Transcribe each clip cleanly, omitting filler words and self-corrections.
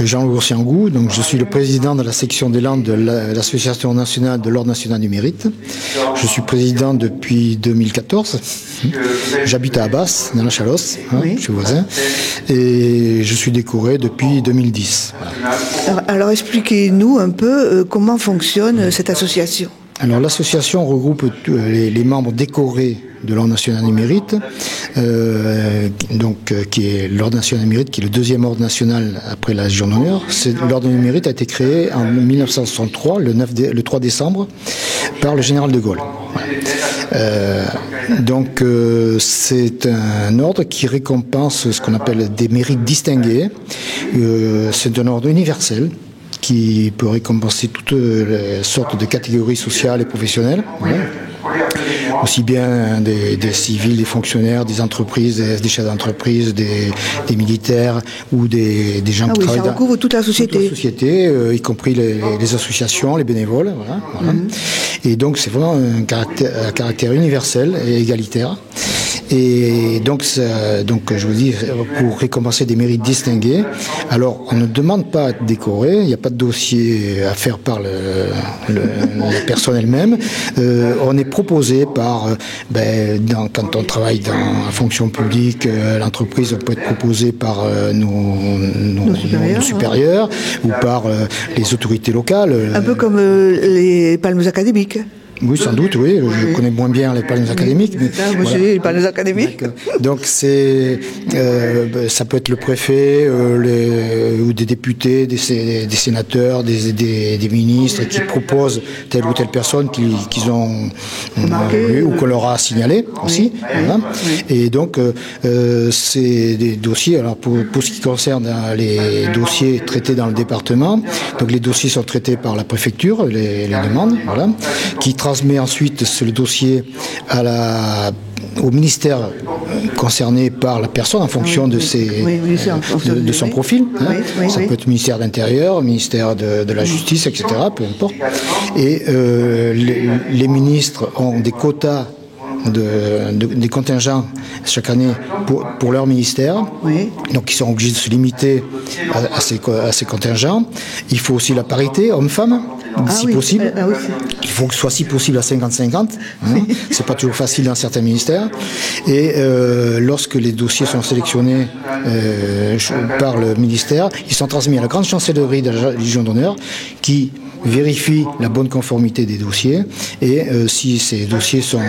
Jean-Louis Siangou, donc je suis le président de la section des Landes de l'Association nationale de l'Ordre national du mérite. Je suis président depuis 2014. J'habite à Abbas, dans la Chalosse, oui. Je suis voisin, et je suis décoré depuis 2010. Voilà. Alors expliquez-nous un peu comment fonctionne cette association. Alors l'association regroupe les membres décorés de l'Ordre national du mérite, qui est l'Ordre national du mérite, qui est le deuxième ordre national après la Légion d'honneur. L'Ordre du mérite a été créé en 1963, le 3 décembre, par le général de Gaulle. Voilà. C'est un ordre qui récompense ce qu'on appelle des mérites distingués. C'est un ordre universel qui peut récompenser toutes les sortes de catégories sociales et professionnelles. Voilà. Aussi bien des civils, des fonctionnaires, des entreprises, des chefs d'entreprise, des militaires ou des gens qui travaillent ça recouvre toute la société. Toute la société, y compris les associations, les bénévoles. Voilà. Et donc c'est vraiment un caractère universel et égalitaire. Et donc je vous dis, pour récompenser des mérites distingués, alors on ne demande pas à être décoré, il n'y a pas de dossier à faire par la personne elle-même. On est proposé par, quand on travaille dans la fonction publique, l'entreprise peut être proposée par nos supérieurs ou par les autorités locales. Un peu comme les palmes académiques. Oui, sans doute, oui. Je connais moins bien les palmes académiques. Mais voilà. Les palmes académiques. Donc ça peut être le préfet ou des députés, des sénateurs, des ministres qui proposent telle ou telle personne qu'ils ont vu ou qu'on leur a signalé aussi. Oui. Voilà. Oui. Et donc c'est des dossiers. Alors pour ce qui concerne les dossiers traités dans le département, donc les dossiers sont traités par la préfecture, les demandes, voilà, qui transmet ensuite le dossier au ministère concerné par la personne en fonction de son profil. Ça peut être ministère de l'Intérieur, ministère de la Justice, etc., peu importe. Et les ministres ont des quotas des contingents chaque année pour leur ministère. Oui. Donc ils sont obligés de se limiter à ces contingents. Il faut aussi la parité homme-femme, si possible. Il faut que ce soit si possible à 50-50. C'est pas toujours facile dans certains ministères. Et lorsque les dossiers sont sélectionnés par le ministère, ils sont transmis à la grande chancellerie de la Légion d'honneur qui vérifie la bonne conformité des dossiers et si ces dossiers sont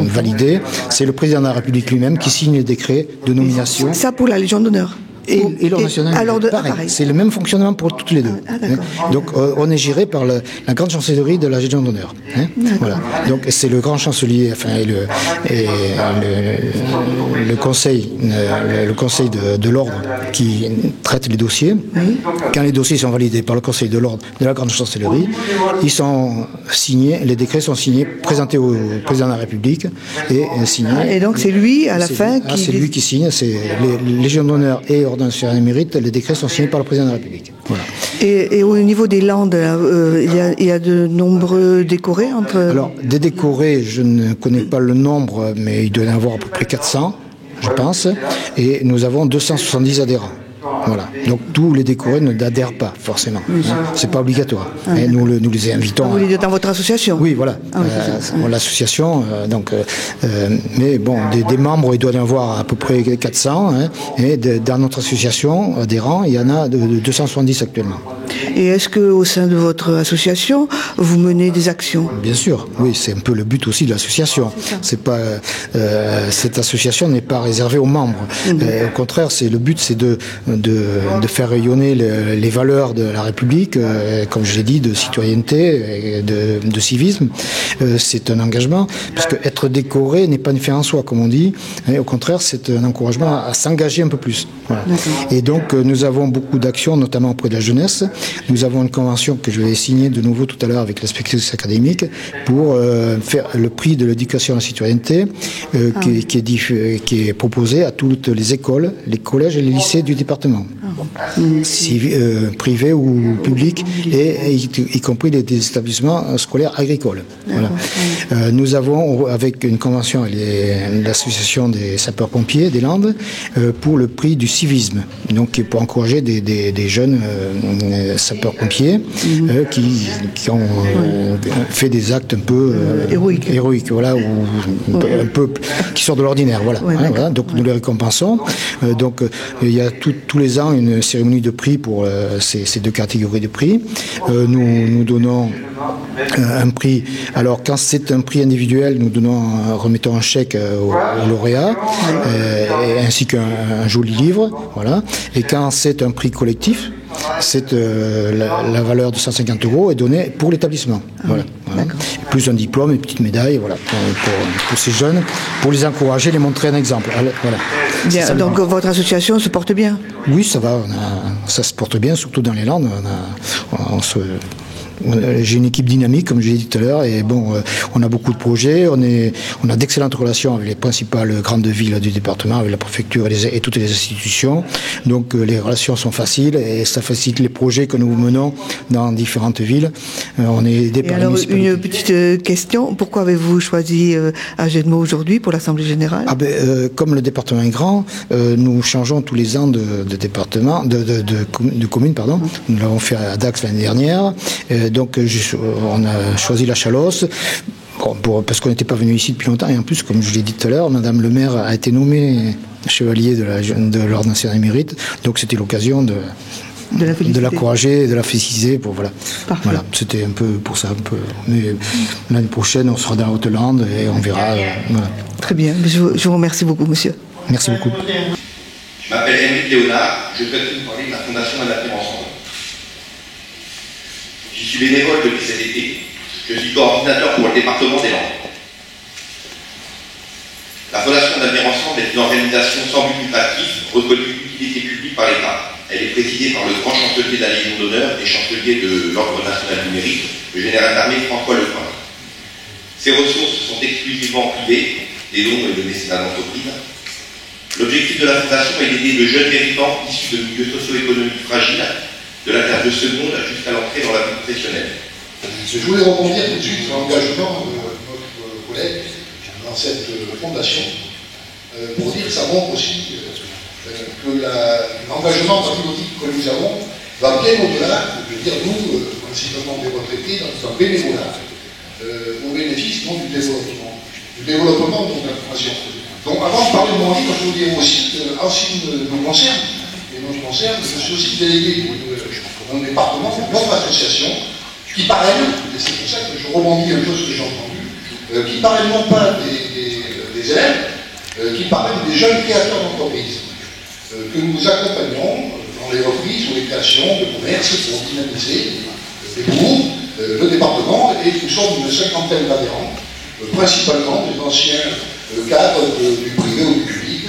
validés, c'est le président de la République lui-même qui signe le décret de nomination. Ça pour la Légion d'honneur. Et l'ordre national, pareil. C'est le même fonctionnement pour toutes les deux. Donc on est géré par la grande chancellerie de la Légion d'honneur. Voilà. Donc c'est le grand chancelier, le conseil de l'ordre qui traite les dossiers. Oui. Quand les dossiers sont validés par le conseil de l'ordre de la grande chancellerie, ils sont signés, les décrets sont signés, présentés au président de la République et signés. Et donc c'est lui à la fin qui... c'est lui qui signe, c'est les Légions d'honneur et Ordre national du mérite, les décrets sont signés par le président de la République. Voilà. Et au niveau des Landes, il y a de nombreux décorés Alors, des décorés, je ne connais pas le nombre, mais il doit y en avoir à peu près 400, je pense, et nous avons 270 adhérents. Voilà. Donc tous les décorés n'adhèrent pas forcément. Oui. C'est pas obligatoire. Et nous les invitons. Vous voulez dire dans votre association ? Oui, voilà. L'association. Mais bon, des membres, il doit y en avoir à peu près 400. Et dans notre association adhérents, il y en a de 270 actuellement. Et est-ce que au sein de votre association, vous menez des actions ? Bien sûr. Oui, c'est un peu le but aussi de l'association. C'est pas cette association n'est pas réservée aux membres. Au contraire, le but, c'est de faire rayonner les valeurs de la République, comme je l'ai dit, de citoyenneté, et de civisme. C'est un engagement, puisque être décoré n'est pas une fin en soi, comme on dit. Au contraire, c'est un encouragement à s'engager un peu plus. Voilà. Et donc, nous avons beaucoup d'actions, notamment auprès de la jeunesse. Nous avons une convention que je vais signer de nouveau tout à l'heure avec l'inspectrice académique pour faire le prix de l'éducation à la citoyenneté qui est proposé à toutes les écoles, les collèges et les lycées du département. établissements, privés ou publics, et y compris des établissements scolaires agricoles. Voilà. Nous avons, avec une convention avec l'association des sapeurs-pompiers des Landes, pour le prix du civisme, donc pour encourager des jeunes sapeurs-pompiers qui ont fait des actes un peu héroïques, voilà, ou un peu qui sortent de l'ordinaire, voilà. Voilà. Donc nous les récompensons. Donc il y a tous les ans une cérémonie de prix pour ces deux catégories de prix. Nous donnons un prix. Alors quand c'est un prix individuel, nous remettons un chèque au lauréat, ainsi qu'un joli livre, voilà. Et quand c'est un prix collectif, c'est la valeur de 150 € est donnée pour l'établissement. Voilà. Plus un diplôme, une petite médaille, voilà, pour ces jeunes, pour les encourager, les montrer un exemple. Voilà. Bien, donc votre association se porte bien? Oui, ça va, ça se porte bien, surtout dans les Landes. J'ai une équipe dynamique, comme je l'ai dit tout à l'heure, et bon, on a beaucoup de projets, on a d'excellentes relations avec les principales grandes villes du département, avec la préfecture et toutes les institutions. Donc les relations sont faciles et ça facilite les projets que nous menons dans différentes villes. On est aidé par alors, une petite question, pourquoi avez-vous choisi Agenmo aujourd'hui pour l'Assemblée Générale? Comme le département est grand, nous changeons tous les ans de département, de commune, pardon. Nous l'avons fait à Dax l'année dernière. Donc on a choisi la Chalosse, parce qu'on n'était pas venu ici depuis longtemps, et en plus, comme je l'ai dit tout à l'heure, Madame le maire a été nommée chevalier de l'Ordre national du mérite, donc c'était l'occasion de l'encourager, de la féliciter. Voilà. C'était un peu pour ça. Mais l'année prochaine, on sera dans la Haute-Lande et on verra. Voilà. Très bien, je vous remercie beaucoup, monsieur. Merci beaucoup. Je m'appelle Émile Léonard, je souhaite vous parler de la Fondation Adapter Ensemble. Je suis bénévole depuis cet été. Je suis coordinateur pour le département des Landes. La Fondation d'Avenir Ensemble est une organisation sans but lucratif, reconnue d'utilité publique par l'État. Elle est présidée par le grand chancelier de la Légion d'honneur et chancelier de l'Ordre national du mérite, le général d'armée François Leprin. Ces ressources sont exclusivement privées, des dons et de mécénat d'entreprise. L'objectif de la Fondation est d'aider de jeunes méritants issus de milieux socio-économiques fragiles, de la classe de seconde jusqu'à l'entrée dans la vie professionnelle. Je voulais rebondir tout de suite sur l'engagement de notre collègue dans cette fondation pour dire que ça montre aussi que l'engagement patriotique que nous avons va bien au-delà, je veux dire, nous, principalement des retraités, dans un bénévolat, au bénéfice du développement de notre nation. Donc avant de parler de mon livre, je vous dire aussi qu'en ce qui nous concerne, je suis aussi délégué dans le département de notre association, qui parraine, et c'est pour ça que je rebondis un peu ce que j'ai entendu, qui parraine non pas des élèves, qui parraine des jeunes créateurs d'entreprises, que nous accompagnons dans les reprises ou les créations de commerce pour dynamiser et pour le département, et nous sommes une cinquantaine d'adhérents, principalement des anciens cadres du privé ou du public,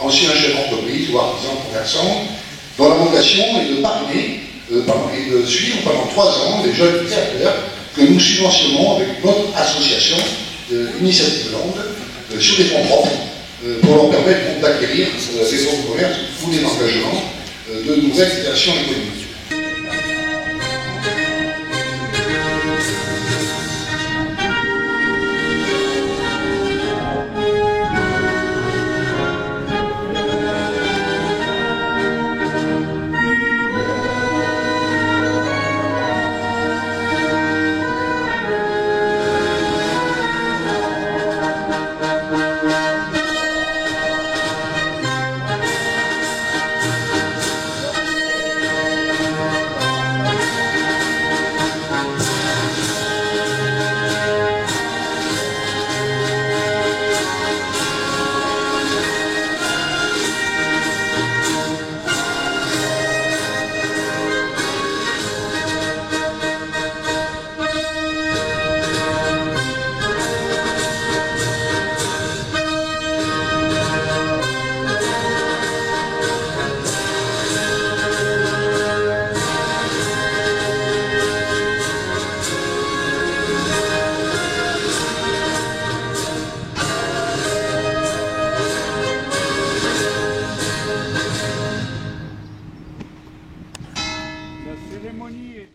anciens chefs d'entreprise ou artisans commerçants, dont la vocation est de parrainer et de suivre pendant 3 ans les jeunes créateurs que nous subventionnons avec notre association Initiative Landes sur des fonds propres pour leur permettre d'acquérir des fonds de commerce ou des engagements de nouvelles créations économiques. La cérémonie est...